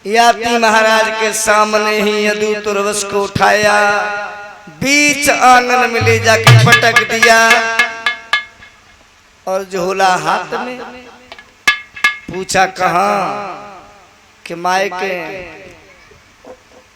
याति महाराज के सामने ही यदु तुरवस को उठाया, बीच आंगन में ले जाके पटक दिया और झोला हाथ में। पूछा कहाँ कि मायके,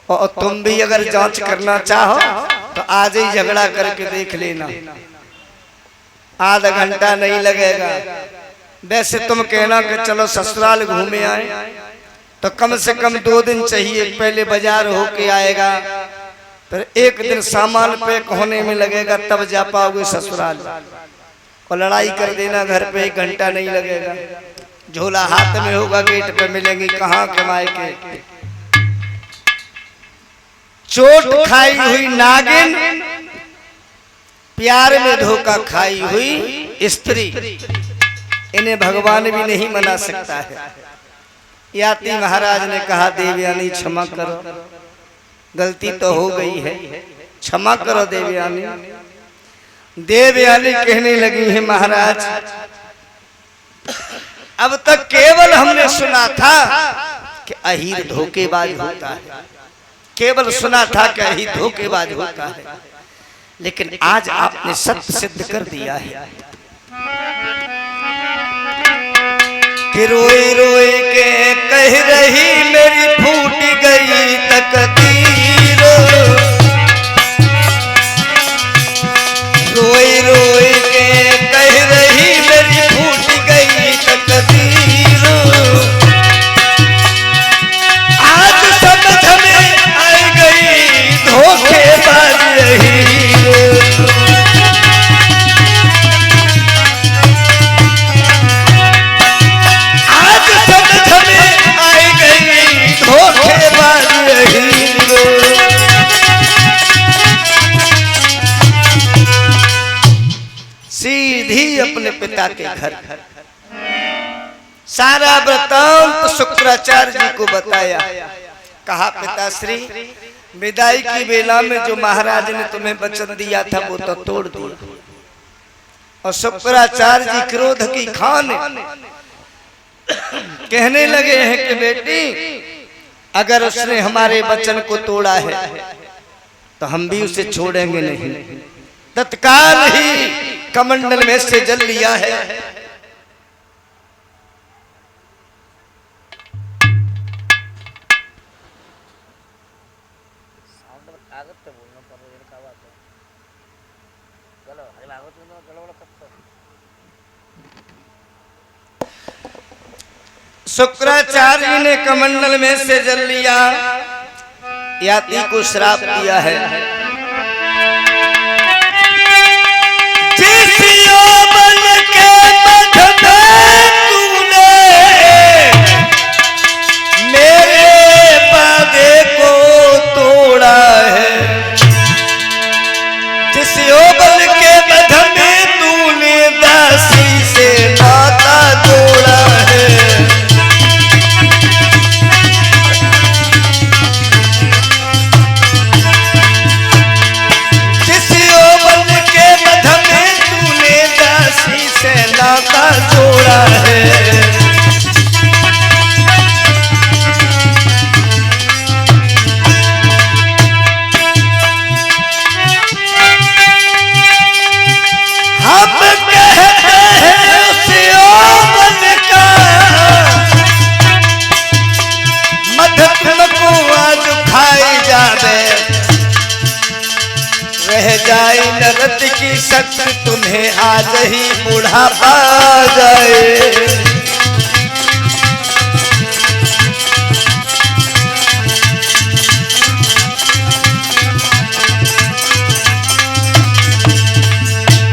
और तुम भी अगर जांच करना चाहो तो आज ही झगड़ा करके देख लेना, आधा घंटा नहीं लगेगा। वैसे तुम कहना कि चलो ससुराल घूमे आए तो कम से कम 2 दिन चाहिए, पहले बाजार होके आएगा, फिर 1 दिन सामान पैक होने में लगेगा, तब जा पाओगे ससुराल। और लड़ाई कर देना घर पे, 1 घंटा नहीं लगेगा। झोला हाथ में होगा, गेट पे मिलेंगी कहाँ कमाए के। चोट खाई हुई नागिन, प्यार में धोखा खाई हुई स्त्री, इन्हें भगवान भी नहीं मना सकता है। याति महाराज ने कहा देवयानी क्षमा करो, गलती तो हो गई है, क्षमा करो देवयानी। देवयानी कहने लगी है महाराज, अब तक केवल हमने सुना था कि अहीर धोखेबाज होता है, केवल सुना था कि अहीर धोखेबाज होता है, लेकिन आज आपने सत्य सिद्ध कर दिया है कि रोई रोई के कह रही मेरी फूट गई तकदीर, रोई रोई के कह रही मेरी फूट गई तकदीर। आज समझ में आ गई धोखेबाज यही, सीधी अपने पिता के घर सारा वृत्तांत शुक्राचार्य जी को बताया। कहा पिताश्री, विदाई की बेला में जो महाराज ने तुम्हें वचन दिया था वो तो तोड़ दिया। और शुक्राचार्य जी क्रोध की खान कहने लगे हैं कि बेटी, अगर उसने हमारे वचन को तोड़ा है तो हम भी उसे छोड़ेंगे नहीं। तत्काल ही कमंडल में से जल लिया है। शुक्राचार्य ने कमंडल में से जल लिया, याति को श्राप दिया है। जिस यौवन के मध में तूने मेरे बागे को तोड़ा है, जिस यौवन के मध में तूने दासी से नाता जोड़ा है, नाता जोड़ा है। हम कहते हैं उस यौवन का मध तुमको आज खाई जावे, रह जाए नरत की शक्ति तुम्हें आज ही बुढ़ापा जाए।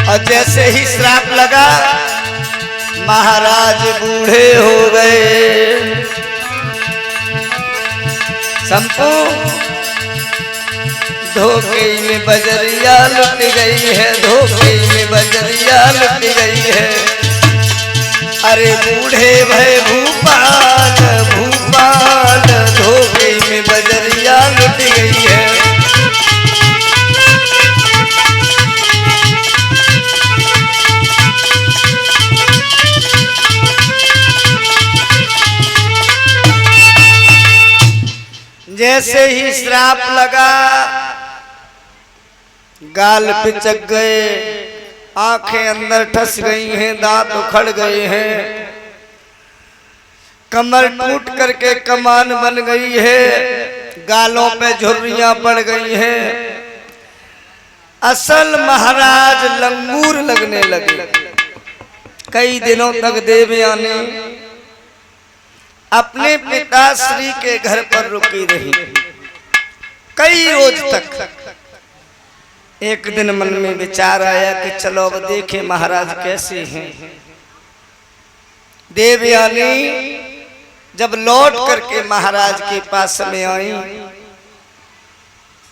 और जैसे ही श्राप लगा महाराज बूढ़े हो गए। संपूर्ण धोखे में बजरिया लुट गई है, धोखे में बजरिया लुट गई है। अरे बूढ़े भय भूपाल भूपाल, धोखे में बजरिया लुट गई है। जैसे ही श्राप लगा गाल पिचक गए, आंखें अंदर ठस गई हैं, दांत उखड़ गए हैं, कमर टूट करके कमान बन गई है, गालों पे झुर्रियां पड़ गई हैं। असल महाराज लंगूर लगने लगे। कई दिनों तक देवयानी अपने पिताश्री के घर पर रुकी रही, कई रोज तक। एक दिन मन में विचार आया कि चलो अब देखें महाराज कैसे हैं। देवयानी जब लौट करके महाराज के पास में आई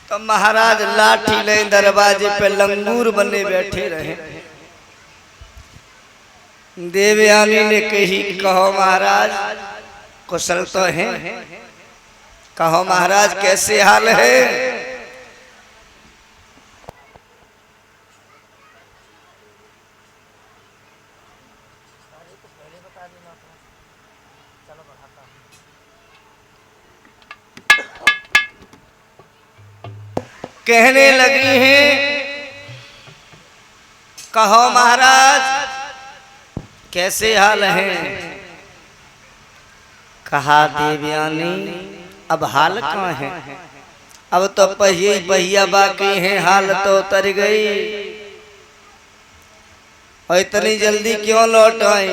तो महाराज लाठी ले दरवाजे पे लंगूर बने बैठे रहे। देवयानी ने कही, कहो महाराज कुशल तो हैं? कहो महाराज कैसे हाल है? कहने लगी हैं, कहो महाराज कैसे हाल हैं? कहा देवयानी अब हाल कहाँ है, अब तो पहिया बाकी हैं, हाल तो उतर गई। और इतनी जल्दी क्यों लौट आई?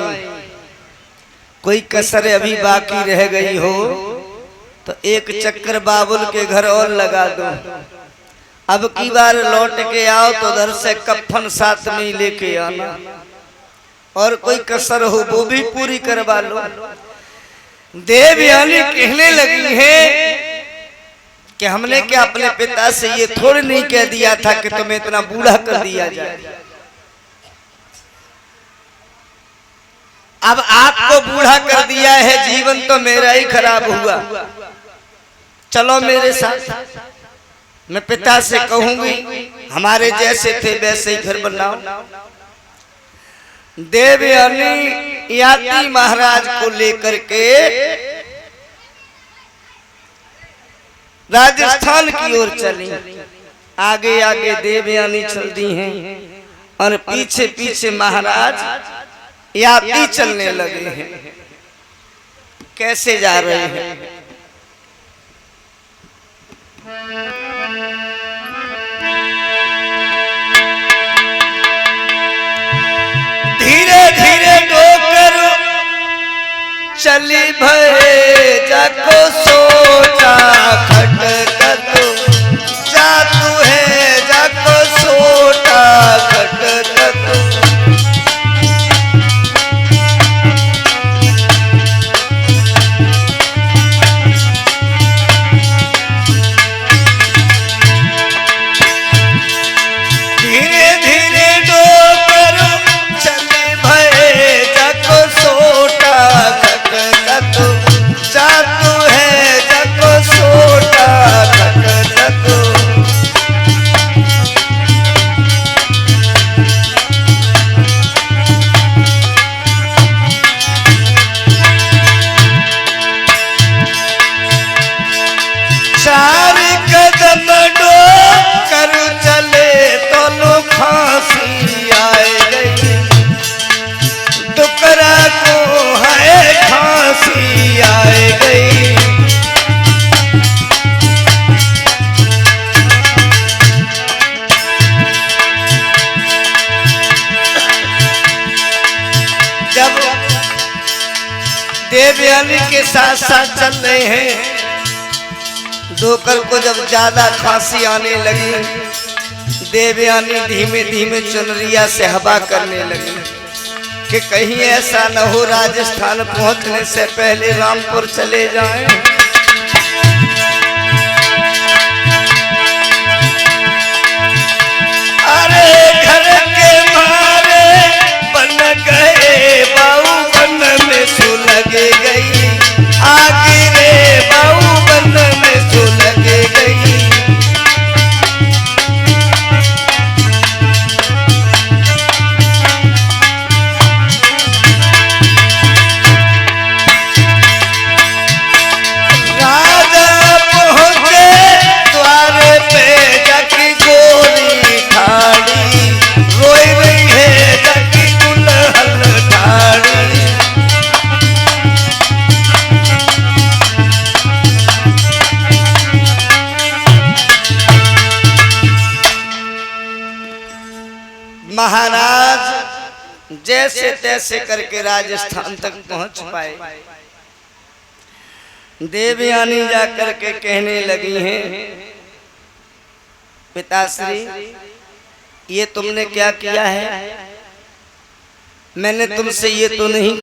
कोई कसर अभी बाकी रह गई हो तो एक चक्कर बाबुल के घर और लगा दो। अब की बार लौट के आओ तो उधर से कफन साथ में लेके आना, और कोई कसर हो वो भी पूरी करवा लो। देवयानी कहने लगी है कि हमने क्या अपने पिता से ये थोड़ी नहीं कह दिया था कि तुम्हें इतना बूढ़ा कर दिया जाए। अब आपको बूढ़ा कर दिया है, जीवन तो मेरा ही खराब हुआ। चलो मेरे साथ, मैं पिता से कहूंगी हमारे जैसे थे वैसे ही घर बनाओ। देवयानी याति महाराज को लेकर के राजस्थान की ओर चली। आगे आगे देवयानी चलती हैं और पीछे पीछे महाराज याति चलने लगे हैं। कैसे जा रहे हैं? धीरे धीरे डोकर चली भये जाको सोचा खटखट जातू है जाको सोटा खटखट। देवयानी के साथ साथ चल रहे हैं। डोकर को जब ज्यादा खांसी आने लगी, देवयानी धीमे धीमे चुनरिया से हवा करने लगी कि कहीं ऐसा न हो राजस्थान पहुंचने से पहले रामपुर चले जाएं। अरे घर के मारे बन गए बाऊ बन में सुलग गई, आगे रे बाऊ बन में सुलग गई। महाराज जैसे तैसे करके राजस्थान तक पहुंच पाए। देवयानी जाकर के कहने लगी हैं, पिताश्री ये तुमने क्या किया है? मैंने तुमसे ये तो नहीं